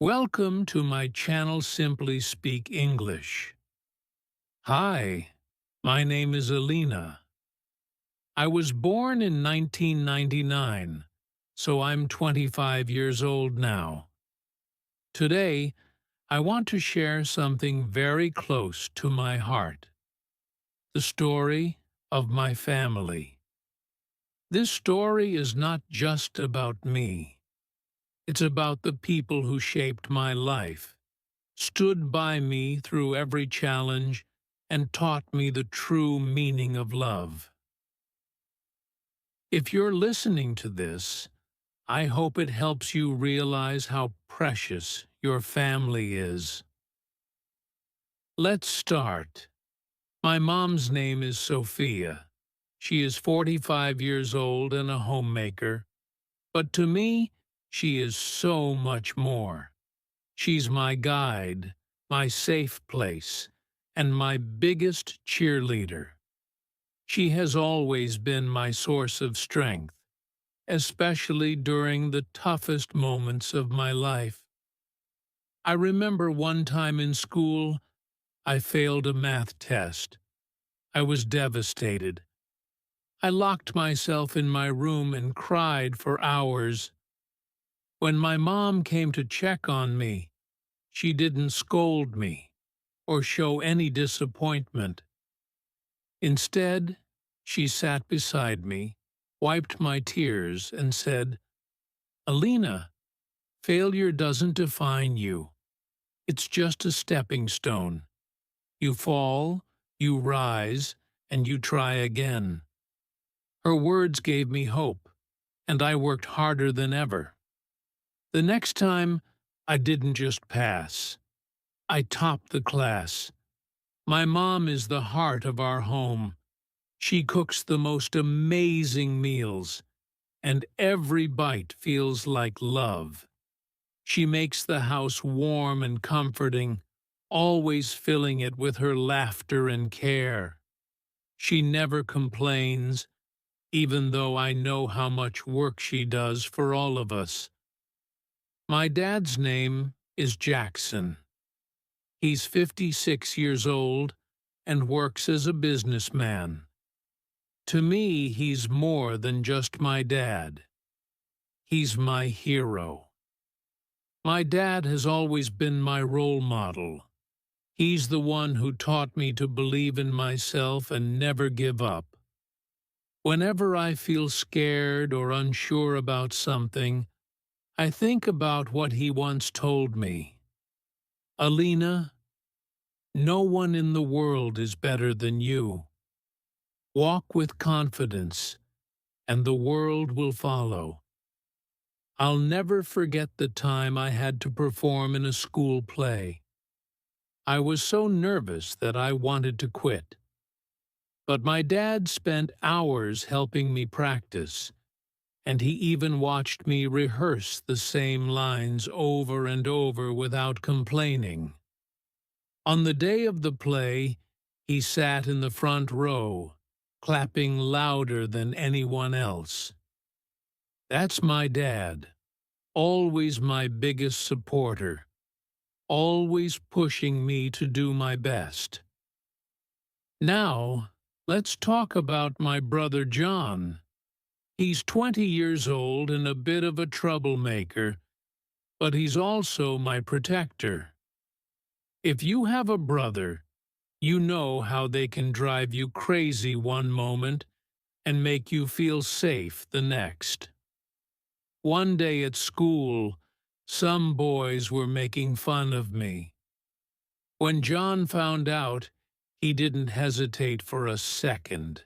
Welcome to my channel Simply Speak English. Hi, my name is Alina. I was born in 1999, so I'm 25 years old now. Today, I want to share something very close to my heart. The story of my family. This story is not just about me. It's about the people who shaped my life, stood by me through every challenge, and taught me the true meaning of love. If you're listening to this, I hope it helps you realize how precious your family is. Let's start. My mom's name is Sophia. She is 45 years old and a homemaker, but to me, she is so much more. She's my guide, my safe place, and my biggest cheerleader. She has always been my source of strength, especially during the toughest moments of my life. I remember one time in school, I failed a math test. I was devastated. I locked myself in my room and cried for hours. When my mom came to check on me, she didn't scold me or show any disappointment. Instead, she sat beside me, wiped my tears, and said, "Alina, failure doesn't define you. It's just a stepping stone. You fall, you rise, and you try again." Her words gave me hope, and I worked harder than ever. The next time, I didn't just pass. I topped the class. My mom is the heart of our home. She cooks the most amazing meals, and every bite feels like love. She makes the house warm and comforting, always filling it with her laughter and care. She never complains, even though I know how much work she does for all of us. My dad's name is Jackson. He's 56 years old and works as a businessman. To me, he's more than just my dad. He's my hero. My dad has always been my role model. He's the one who taught me to believe in myself and never give up. Whenever I feel scared or unsure about something, I think about what he once told me. "Alina, no one in the world is better than you. Walk with confidence, and the world will follow." I'll never forget the time I had to perform in a school play. I was so nervous that I wanted to quit. But my dad spent hours helping me practice, and he even watched me rehearse the same lines over and over without complaining. On the day of the play, he sat in the front row, clapping louder than anyone else. That's my dad, always my biggest supporter, always pushing me to do my best. Now, let's talk about my brother John. He's 20 years old and a bit of a troublemaker, but he's also my protector. If you have a brother, you know how they can drive you crazy one moment and make you feel safe the next. One day at school, some boys were making fun of me. When John found out, he didn't hesitate for a second.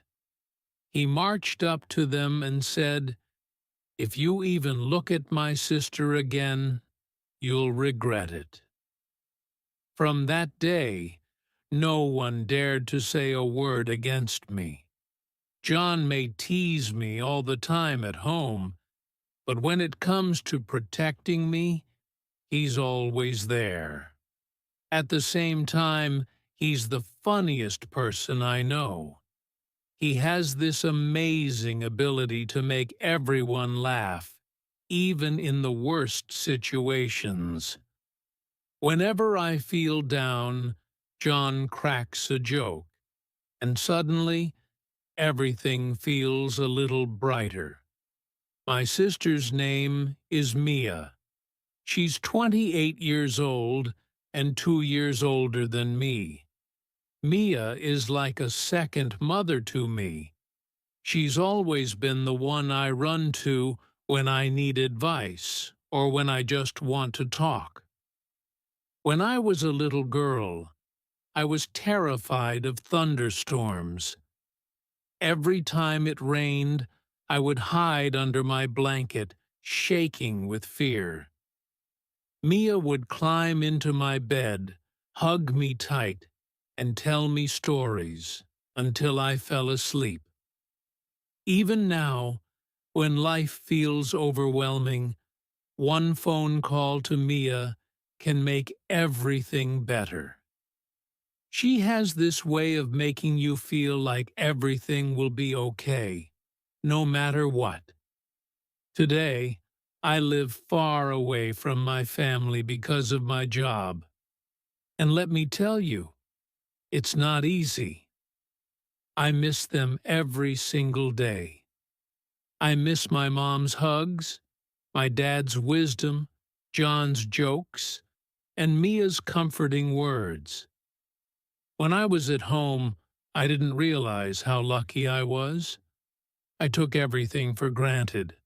He marched up to them and said, "If you even look at my sister again, you'll regret it." From that day, no one dared to say a word against me. John may tease me all the time at home, but when it comes to protecting me, he's always there. At the same time, he's the funniest person I know. He has this amazing ability to make everyone laugh, even in the worst situations. Whenever I feel down, John cracks a joke, and suddenly everything feels a little brighter. My sister's name is Mia. She's 28 years old and 2 years older than me. Mia is like a second mother to me. She's always been the one I run to when I need advice or when I just want to talk. When I was a little girl, I was terrified of thunderstorms. Every time it rained, I would hide under my blanket, shaking with fear. Mia would climb into my bed, hug me tight, and tell me stories until I fell asleep. Even now, when life feels overwhelming, one phone call to Mia can make everything better. She has this way of making you feel like everything will be okay, no matter what. Today, I live far away from my family because of my job. And let me tell you, it's not easy. I miss them every single day. I miss my mom's hugs, my dad's wisdom, John's jokes, and Mia's comforting words. When I was at home, I didn't realize how lucky I was. I took everything for granted.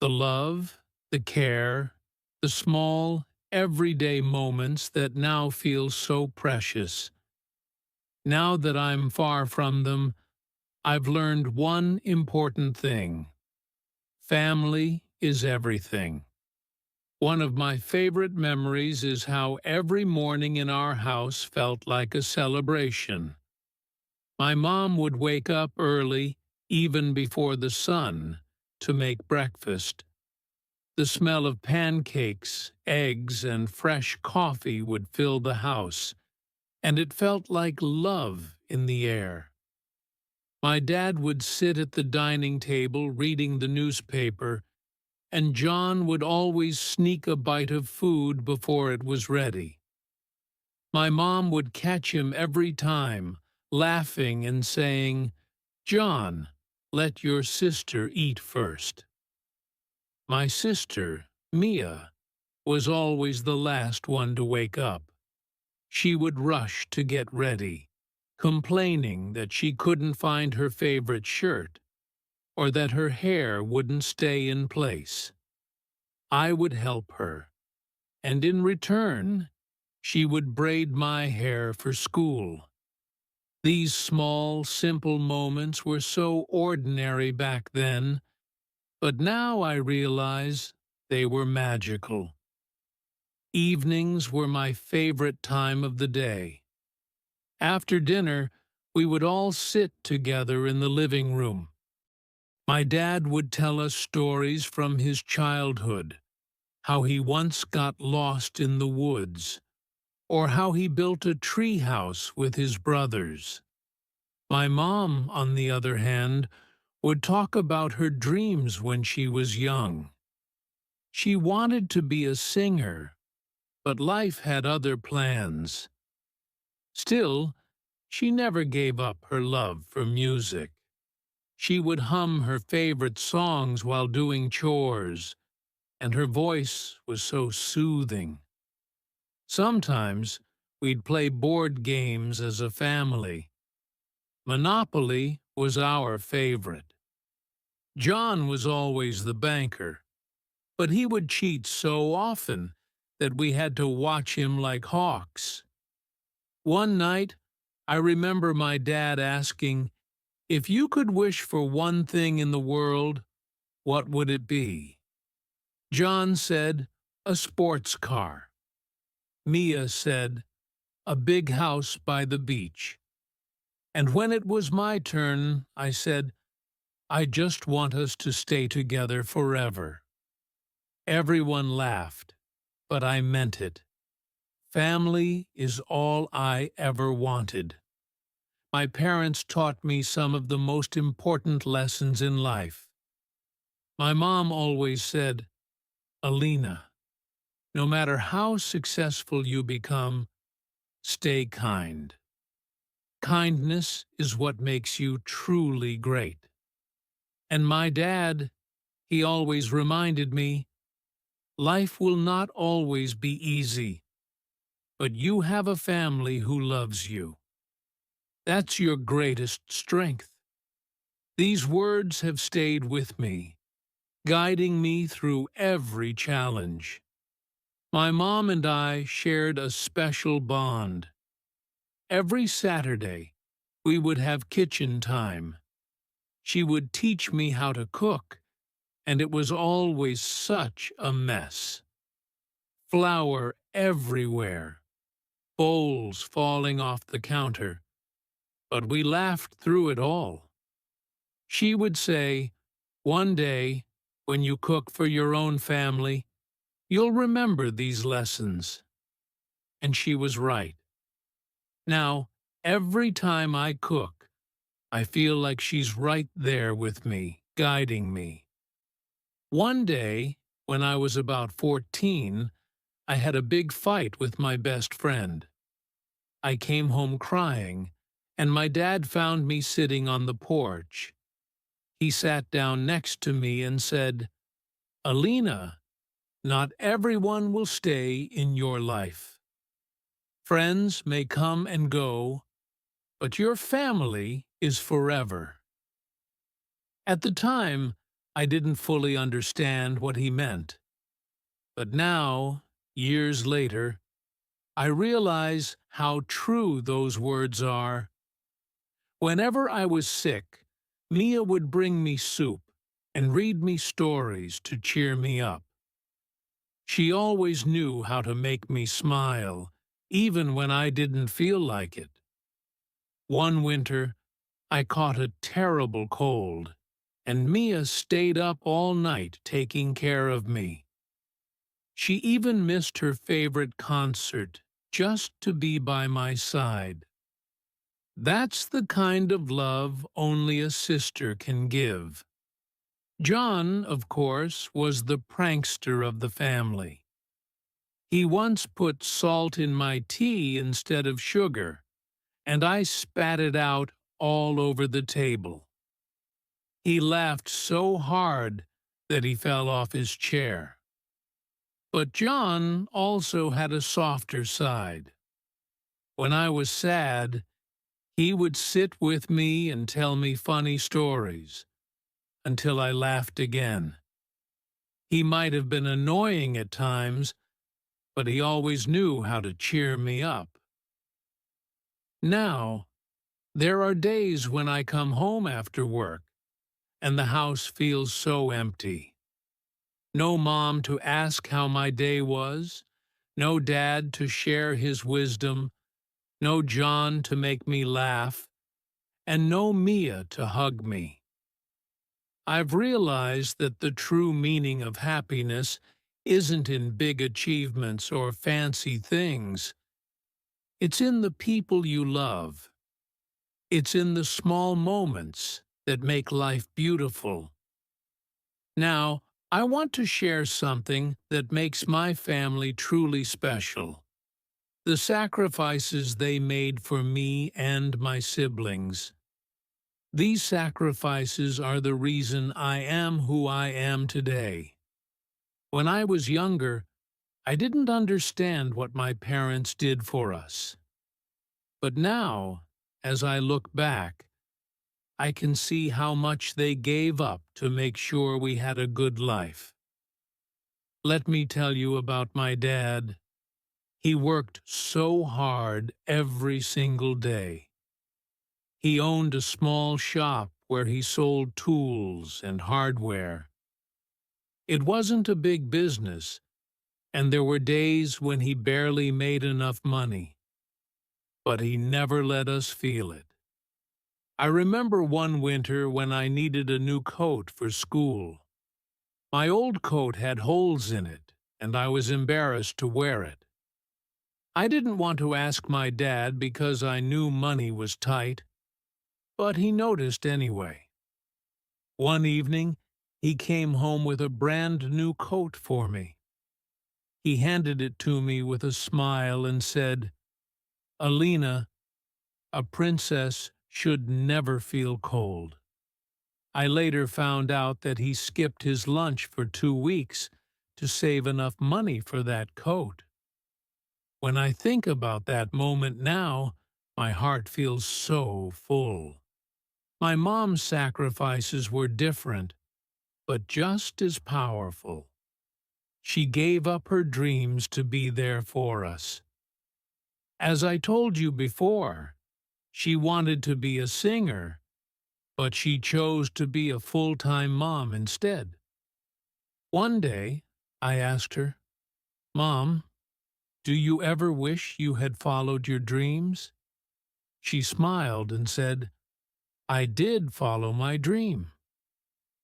The love, the care, the small, everyday moments that now feel so precious. Now that I'm far from them, I've learned one important thing. Family is everything. One of my favorite memories is how every morning in our house felt like a celebration. My mom would wake up early, even before the sun, to make breakfast. The smell of pancakes, eggs, and fresh coffee would fill the house, and it felt like love in the air. My dad would sit at the dining table reading the newspaper, and John would always sneak a bite of food before it was ready. My mom would catch him every time, laughing and saying, "John, let your sister eat first." My sister, Mia, was always the last one to wake up. She would rush to get ready, complaining that she couldn't find her favorite shirt or that her hair wouldn't stay in place. I would help her, and in return, she would braid my hair for school. These small, simple moments were so ordinary back then, but now I realize they were magical. Evenings were my favorite time of the day. After dinner, we would all sit together in the living room. My dad would tell us stories from his childhood, how he once got lost in the woods, or how he built a tree house with his brothers. My mom, on the other hand, would talk about her dreams when she was young. She wanted to be a singer, but life had other plans. Still, she never gave up her love for music. She would hum her favorite songs while doing chores, and her voice was so soothing. Sometimes we'd play board games as a family. Monopoly was our favorite. John was always the banker, but he would cheat so often that we had to watch him like hawks. One night, I remember my dad asking, "If you could wish for one thing in the world, what would it be?" John said, "A sports car." Mia said, "A big house by the beach." And when it was my turn, I said, "I just want us to stay together forever." Everyone laughed, but I meant it. Family is all I ever wanted. My parents taught me some of the most important lessons in life. My mom always said, "Alina, no matter how successful you become, stay kind. Kindness is what makes you truly great. And my dad, he always reminded me, life will not always be easy, but you have a family who loves you. That's your greatest strength. These words have stayed with me, guiding me through every challenge. My mom and I shared a special bond. Every Saturday, we would have kitchen time. She would teach me how to cook, and it was always such a mess. Flour everywhere, bowls falling off the counter, but we laughed through it all. She would say, "One day, when you cook for your own family, you'll remember these lessons." And she was right. Now, every time I cook, I feel like she's right there with me, guiding me. One day, when I was about 14, I had a big fight with my best friend. I came home crying, and my dad found me sitting on the porch. He sat down next to me and said, "Alina, not everyone will stay in your life. Friends may come and go, but your family is forever." At the time, I didn't fully understand what he meant. But now, years later, I realize how true those words are. Whenever I was sick, Mia would bring me soup and read me stories to cheer me up. She always knew how to make me smile, even when I didn't feel like it. One winter, I caught a terrible cold, and Mia stayed up all night taking care of me. She even missed her favorite concert just to be by my side. That's the kind of love only a sister can give. John, of course, was the prankster of the family. He once put salt in my tea instead of sugar, and I spat it out all over the table. He laughed so hard that he fell off his chair. But John also had a softer side. When I was sad, he would sit with me and tell me funny stories, until I laughed again. He might have been annoying at times, but he always knew how to cheer me up. Now, there are days when I come home after work, and the house feels so empty. No mom to ask how my day was, no dad to share his wisdom, no John to make me laugh, and no Mia to hug me. I've realized that the true meaning of happiness isn't in big achievements or fancy things. It's in the people you love. It's in the small moments that make life beautiful. Now, I want to share something that makes my family truly special. The sacrifices they made for me and my siblings. These sacrifices are the reason I am who I am today. When I was younger, I didn't understand what my parents did for us. But now, as I look back, I can see how much they gave up to make sure we had a good life. Let me tell you about my dad. He worked so hard every single day. He owned a small shop where he sold tools and hardware. It wasn't a big business, and there were days when he barely made enough money. But he never let us feel it. I remember one winter when I needed a new coat for school. My old coat had holes in it, and I was embarrassed to wear it. I didn't want to ask my dad because I knew money was tight, but he noticed anyway. One evening, he came home with a brand new coat for me. He handed it to me with a smile and said, "Alina, a princess should never feel cold." I later found out that he skipped his lunch for 2 weeks to save enough money for that coat. When I think about that moment now, my heart feels so full. My mom's sacrifices were different, but just as powerful. She gave up her dreams to be there for us. As I told you before, she wanted to be a singer, but she chose to be a full-time mom instead. One day, I asked her, "Mom, do you ever wish you had followed your dreams?" She smiled and said, "I did follow my dream.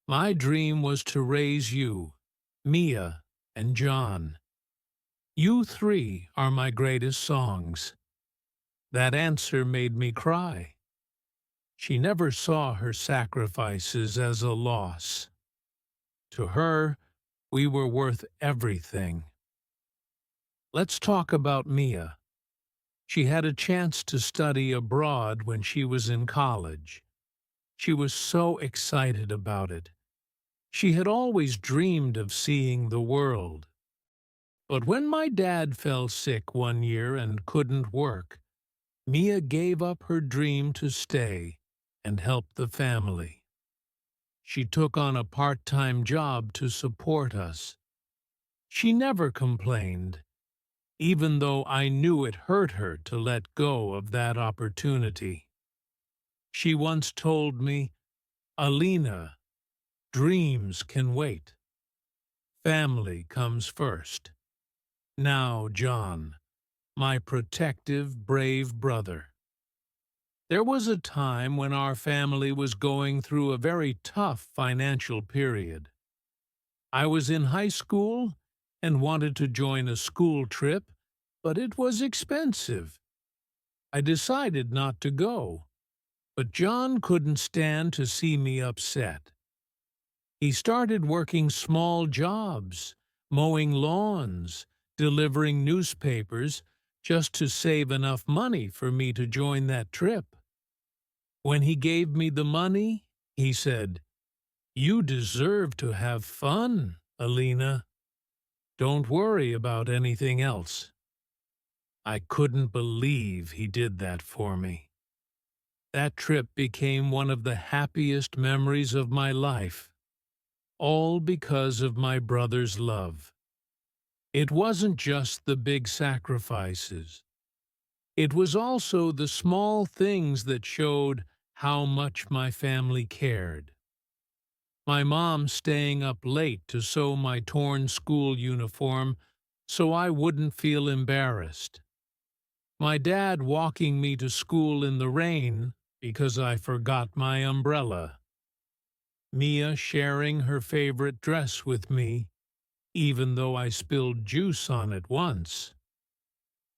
My dream was to raise you, Mia, and John. You three are my greatest songs." That answer made me cry. She never saw her sacrifices as a loss. To her, we were worth everything. Let's talk about Mia. She had a chance to study abroad when she was in college. She was so excited about it. She had always dreamed of seeing the world. But when my dad fell sick one year and couldn't work, Mia gave up her dream to stay and help the family. She took on a part-time job to support us. She never complained, even though I knew it hurt her to let go of that opportunity. She once told me, "Alina, dreams can wait. Family comes first." Now, John, my protective, brave brother. There was a time when our family was going through a very tough financial period. I was in high school and wanted to join a school trip, but it was expensive. I decided not to go, but John couldn't stand to see me upset. He started working small jobs, mowing lawns, delivering newspapers, just to save enough money for me to join that trip. When he gave me the money, he said, "You deserve to have fun, Alina. Don't worry about anything else." I couldn't believe he did that for me. That trip became one of the happiest memories of my life, all because of my brother's love. It wasn't just the big sacrifices. It was also the small things that showed how much my family cared. My mom staying up late to sew my torn school uniform so I wouldn't feel embarrassed. My dad walking me to school in the rain because I forgot my umbrella. Mia sharing her favorite dress with me, even though I spilled juice on it once.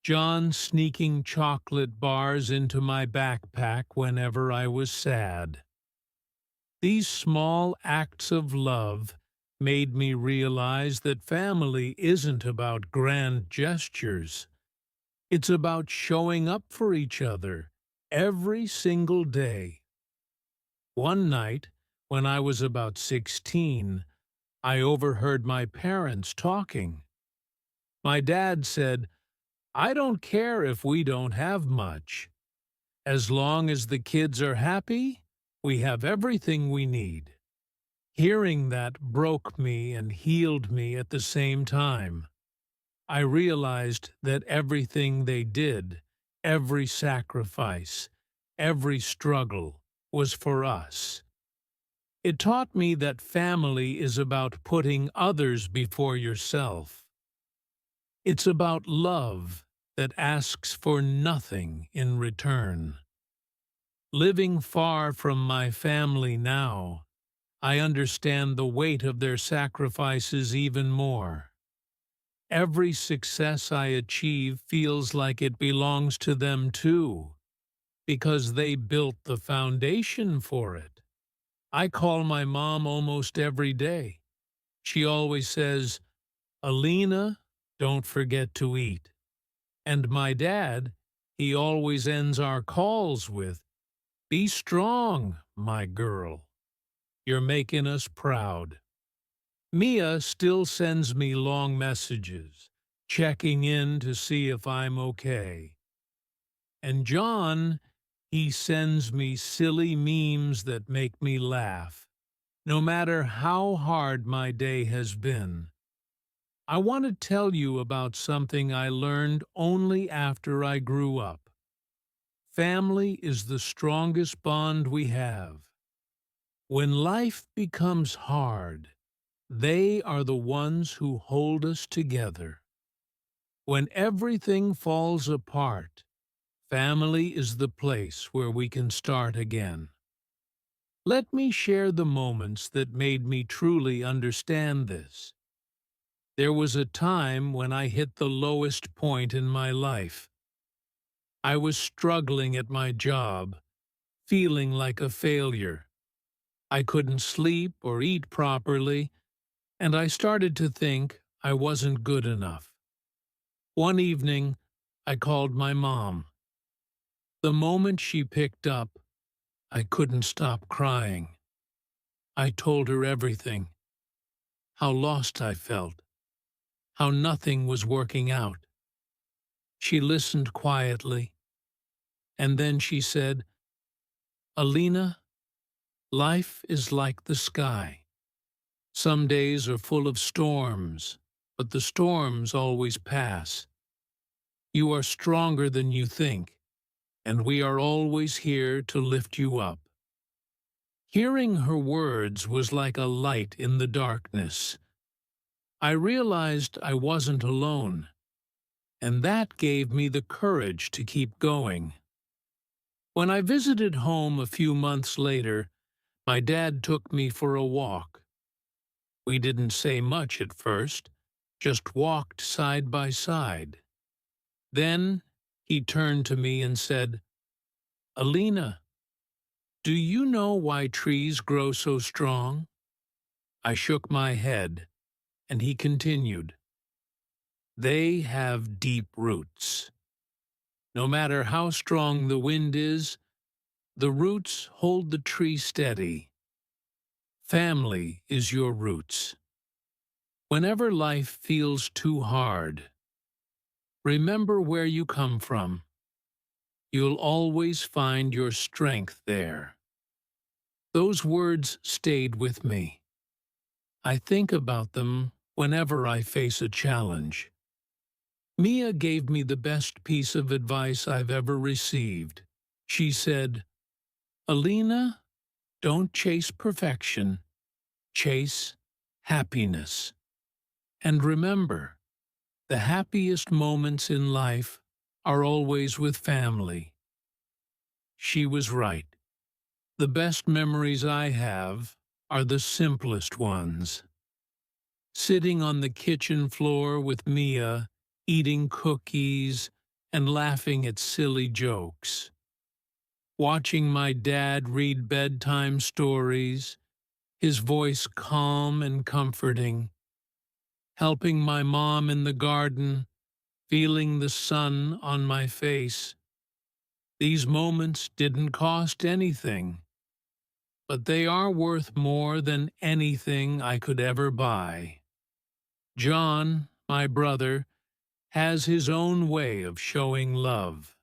John sneaking chocolate bars into my backpack whenever I was sad. These small acts of love made me realize that family isn't about grand gestures. It's about showing up for each other every single day. One night, when I was about 16, I overheard my parents talking. My dad said, "I don't care if we don't have much. As long as the kids are happy, we have everything we need." Hearing that broke me and healed me at the same time. I realized that everything they did, every sacrifice, every struggle, was for us. It taught me that family is about putting others before yourself. It's about love that asks for nothing in return. Living far from my family now, I understand the weight of their sacrifices even more. Every success I achieve feels like it belongs to them too, because they built the foundation for it. I call my mom almost every day. She always says, "Alina, Don't forget to eat. And my dad, he always ends our calls with, "Be strong, my girl. You're making us proud." Mia still sends me long messages, checking in to see if I'm okay. And John, he sends me silly memes that make me laugh, no matter how hard my day has been. I want to tell you about something I learned only after I grew up. Family is the strongest bond we have. When life becomes hard, they are the ones who hold us together. When everything falls apart, family is the place where we can start again. Let me share the moments that made me truly understand this. There was a time when I hit the lowest point in my life. I was struggling at my job, feeling like a failure. I couldn't sleep or eat properly, and I started to think I wasn't good enough. One evening, I called my mom. The moment she picked up, I couldn't stop crying. I told her everything, how lost I felt, how nothing was working out. She listened quietly, and then she said, "Alina, life is like the sky. Some days are full of storms, but the storms always pass. You are stronger than you think, and we are always here to lift you up." Hearing her words was like a light in the darkness. I realized I wasn't alone, and that gave me the courage to keep going. When I visited home a few months later, my dad took me for a walk. We didn't say much at first, just walked side by side. Then he turned to me and said, "Alina, do you know why trees grow so strong?" I shook my head, and he continued, "They have deep roots. No matter how strong the wind is, the roots hold the tree steady. Family is your roots. Whenever life feels too hard, remember where you come from. You'll always find your strength there." Those words stayed with me. I think about them whenever I face a challenge. Mia gave me the best piece of advice I've ever received. She said, "Alina, don't chase perfection, chase happiness. And remember, the happiest moments in life are always with family." She was right. The best memories I have are the simplest ones. Sitting on the kitchen floor with Mia, eating cookies and laughing at silly jokes. Watching my dad read bedtime stories, his voice calm and comforting. Helping my mom in the garden, feeling the sun on my face. These moments didn't cost anything, but they are worth more than anything I could ever buy. John, my brother, has his own way of showing love.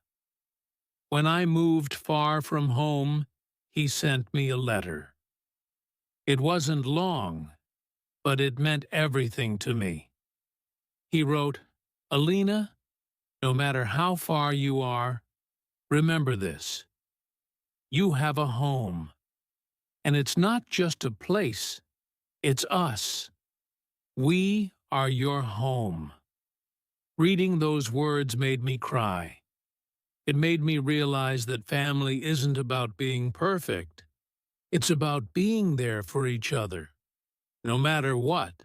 When I moved far from home, he sent me a letter. It wasn't long, but it meant everything to me. He wrote, "Alina, no matter how far you are, remember this. You have a home, and it's not just a place, it's us. We are your home." Reading those words made me cry. It made me realize that family isn't about being perfect. It's about being there for each other, no matter what.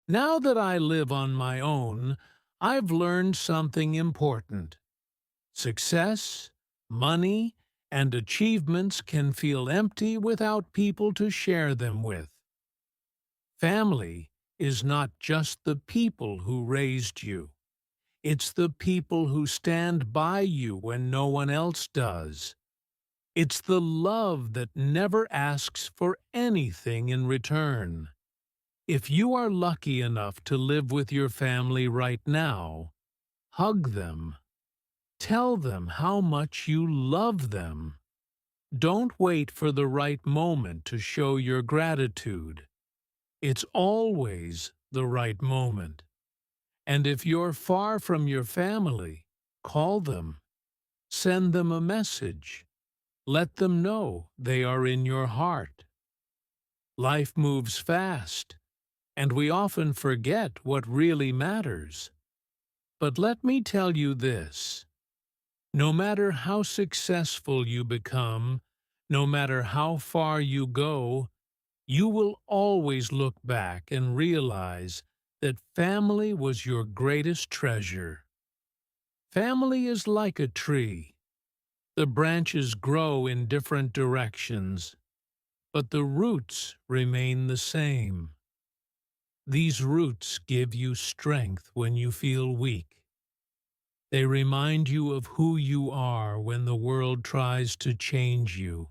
Now that I live on my own, I've learned something important. Success, money, and achievements can feel empty without people to share them with. Family is not just the people who raised you. It's the people who stand by you when no one else does. It's the love that never asks for anything in return. If you are lucky enough to live with your family right now, hug them. Tell them how much you love them. Don't wait for the right moment to show your gratitude. It's always the right moment. And if you're far from your family, call them. Send them a message. Let them know they are in your heart. Life moves fast, and we often forget what really matters. But let me tell you this. No matter how successful you become, no matter how far you go, you will always look back and realize that family was your greatest treasure. Family is like a tree. The branches grow in different directions, but the roots remain the same. These roots give you strength when you feel weak. They remind you of who you are when the world tries to change you.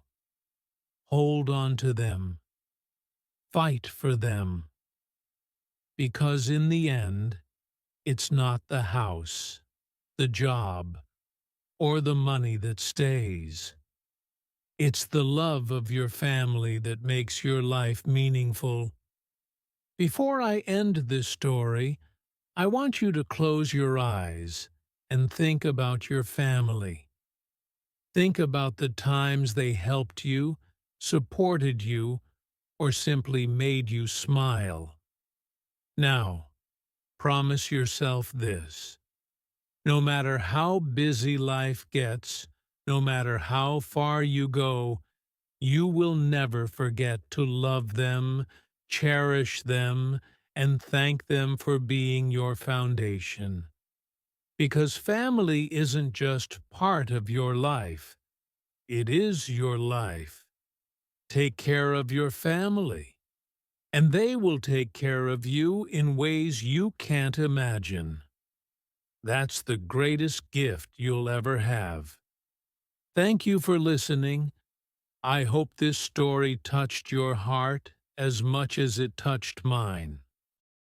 Hold on to them. Fight for them. Because in the end, it's not the house, the job, or the money that stays. It's the love of your family that makes your life meaningful. Before I end this story, I want you to close your eyes and think about your family. Think about the times they helped you, supported you, or simply made you smile. Now, promise yourself this. No matter how busy life gets, no matter how far you go, you will never forget to love them, cherish them, and thank them for being your foundation. Because family isn't just part of your life, it is your life. Take care of your family, and they will take care of you in ways you can't imagine. That's the greatest gift you'll ever have. Thank you for listening. I hope this story touched your heart as much as it touched mine.